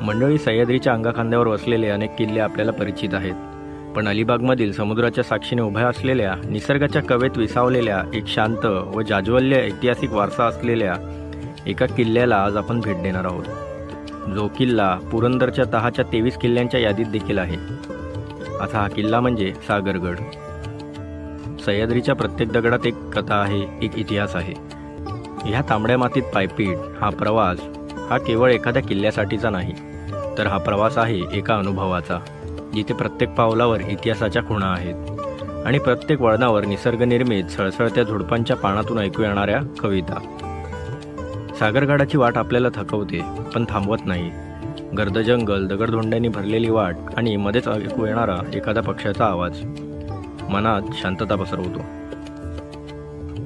मंडळी, सह्याद्रीच्या अंगाखांद्यावर वसलेले अनेक किल्ले आपल्याला परिचित आहेत, पण अलिबागमधील समुद्राच्या साक्षीने उभ्या असलेल्या, निसर्गाच्या कवेत विसावलेल्या, एक शांत व जाज्वल्य ऐतिहासिक वारसा असलेल्या एका किल्ल्याला आज आपण भेट देणार आहोत, जो किल्ला पुरंदरच्या तहाच्या 23 किल्ल्यांच्या यादीत देखील आहे। असा हा किल्ला म्हणजे सागरगड। सह्याद्रीच्या प्रत्येक दगडात एक कथा आहे, एक इतिहास आहे। ह्या तांबड्या मातीत पायपीट, हा प्रवास, हा केवळ एखाद्या किल्ल्यासाठीचा नाही, तर हा प्रवास आहे एका अनुभवाचा, जिथे प्रत्येक पावलावर इतिहासाच्या खुणा आहेत आणि प्रत्येक वळणावर निसर्गनिर्मित सळसळत्या झुडपांच्या पानातून ऐकू येणाऱ्या कविता। सागरगडाची वाट आपल्याला थकवते, पण थांबवत नाही। गर्द जंगल, दगडधोंड्यांनी भरलेली वाट आणि मध्येच ऐकू येणारा एखादा पक्ष्याचा आवाज मनात शांतता पसरवतो।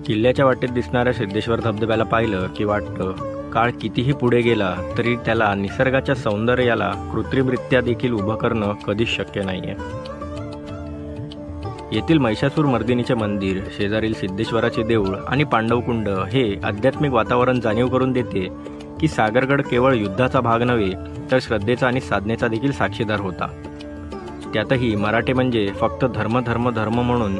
किल्ल्याच्या वाटेत दिसणाऱ्या सिद्धेश्वर धबधब्याला पाहिलं की वाटतं, काळ कितीही पुढे गेला तरी त्याला निसर्गाच्या सौंदर्याला कृत्रिमरित्या देखील उभं करणं कधीच शक्य नाहीये। येथील महिषासूर मर्दिनीचे मंदिर, शेजारील सिद्धेश्वराचे देऊळ आणि पांडवकुंड हे आध्यात्मिक वातावरण जाणीव करून देते की सागरगड केवळ युद्धाचा भाग नव्हे, तर श्रद्धेचा आणि साधनेचा देखील साक्षीदार होता। त्यातही मराठे म्हणजे फक्त धर्म धर्म धर्म म्हणून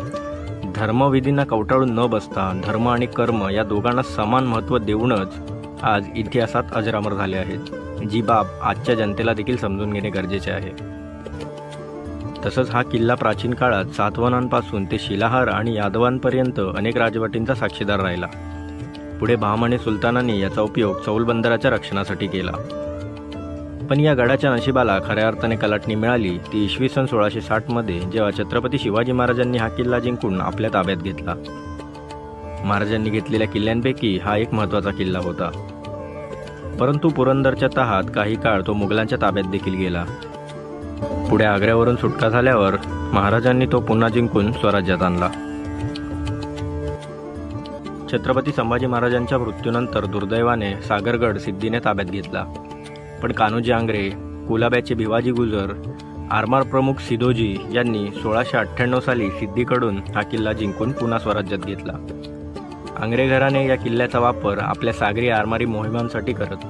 धर्मविधींना कवटाळून न बसता धर्म आणि कर्म या दोघांना समान महत्त्व देऊनच आज इतिहासात अजरामर झाले आहेत, जी बाब आजच्या जनतेला देखील समजून घेणे गरजेचे आहे। तसंच हा किल्ला प्राचीन काळात सातवाहनांपासून ते शिलाहार आणि यादवांपर्यंत अनेक राजवटींचा साक्षीदार राहिला। पुढे बहामनी सुलतानांनी याचा उपयोग चौल बंदराच्या रक्षणासाठी केला। पण या गडाच्या नशिबाला खऱ्या अर्थाने कलाटणी मिळाली ती इसवी सन 1660 मध्ये, जेव्हा छत्रपती शिवाजी महाराजांनी हा किल्ला जिंकून आपल्या ताब्यात घेतला। महाराजांनी घेतलेल्या किल्ल्यांपैकी हा एक महत्त्वाचा किल्ला होता, परंतु पुरंदरच्या तहात काही काळ तो मुघलांच्या ताब्यात देखील गेला। पुढे आग्र्यावरून सुटका झाल्यावर महाराजांनी तो पुन्हा जिंकून स्वराज्यात आणला। छत्रपती संभाजी महाराजांच्या मृत्यूनंतर दुर्दैवाने सागरगड सिद्धीने ताब्यात घेतला, पण कान्होजी आंग्रे, कुलाब्याचे भिवाजी गुजर, आरमार प्रमुख सिधोजी यांनी 1698 साली सिद्धीकडून हा किल्ला जिंकून पुन्हा स्वराज्यात घेतला। आंग्रे घराणे या किल्ल्याचा वापर आपल्या सागरी आरमारी मोहिमांसाठी करत।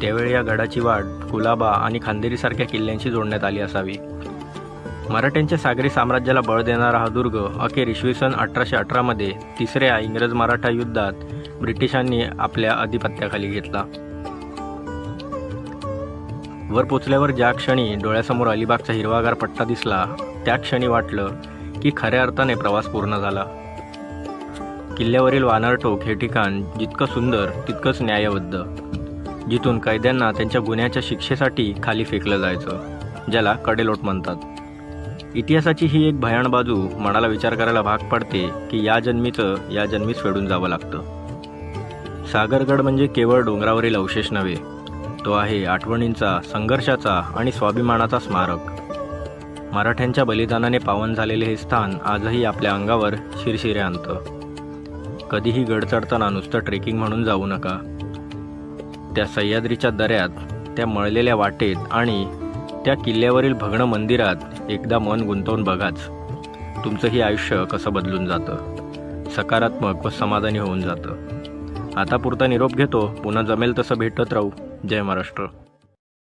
त्यावेळी या गडाची वाट कुलाबा आणि खांदेरीसारख्या किल्ल्यांशी जोडण्यात आली असावी। मराठ्यांच्या सागरी साम्राज्याला बळ देणारा हा दुर्ग अखेर इसवी सन 1818 मध्ये तिसऱ्या इंग्रज मराठा युद्धात ब्रिटिशांनी आपल्या अधिपत्याखाली घेतला। वर पोचल्यावर ज्या क्षणी डोळ्यासमोर अलिबागचा हिरवागार पट्टा दिसला, त्या क्षणी वाटलं की खऱ्या अर्थाने प्रवास पूर्ण झाला। किल्ल्यावरील वानरटोक हे ठिकाण जितकं सुंदर तितकंच न्यायबद्ध, जिथून कैद्यांना त्यांच्या गुन्ह्याच्या शिक्षेसाठी खाली फेकलं जायचं, ज्याला कडेलोट म्हणतात। इतिहासाची ही एक भयाण बाजू मनाला विचार करायला भाग पडते की या जन्मीच फेडून जावं लागतं। सागरगड म्हणजे केवळ डोंगरावरील अवशेष नव्हे, तो आहे आठवणींचा, संघर्षाचा आणि स्वाभिमानाचा स्मारक। मराठ्यांच्या बलिदानाने पावन झालेले हे स्थान आजही आपल्या अंगावर शिरशिरे आणतं। कधीही गड चढताना नुसतं ट्रेकिंग म्हणून जाऊ नका। त्या सह्याद्रीच्या दऱ्यात, त्या मळलेल्या वाटेत आणि त्या किल्ल्यावरील भग्न मंदिरात एकदा मन गुंतवून बघाच, तुमचंही आयुष्य कसं बदलून जातं, सकारात्मक व समाधानी होऊन जातं। आता पुरता निरोप घेतो, पुन्हा जमेल तसं भेटत राहू। जय महाराष्ट्र।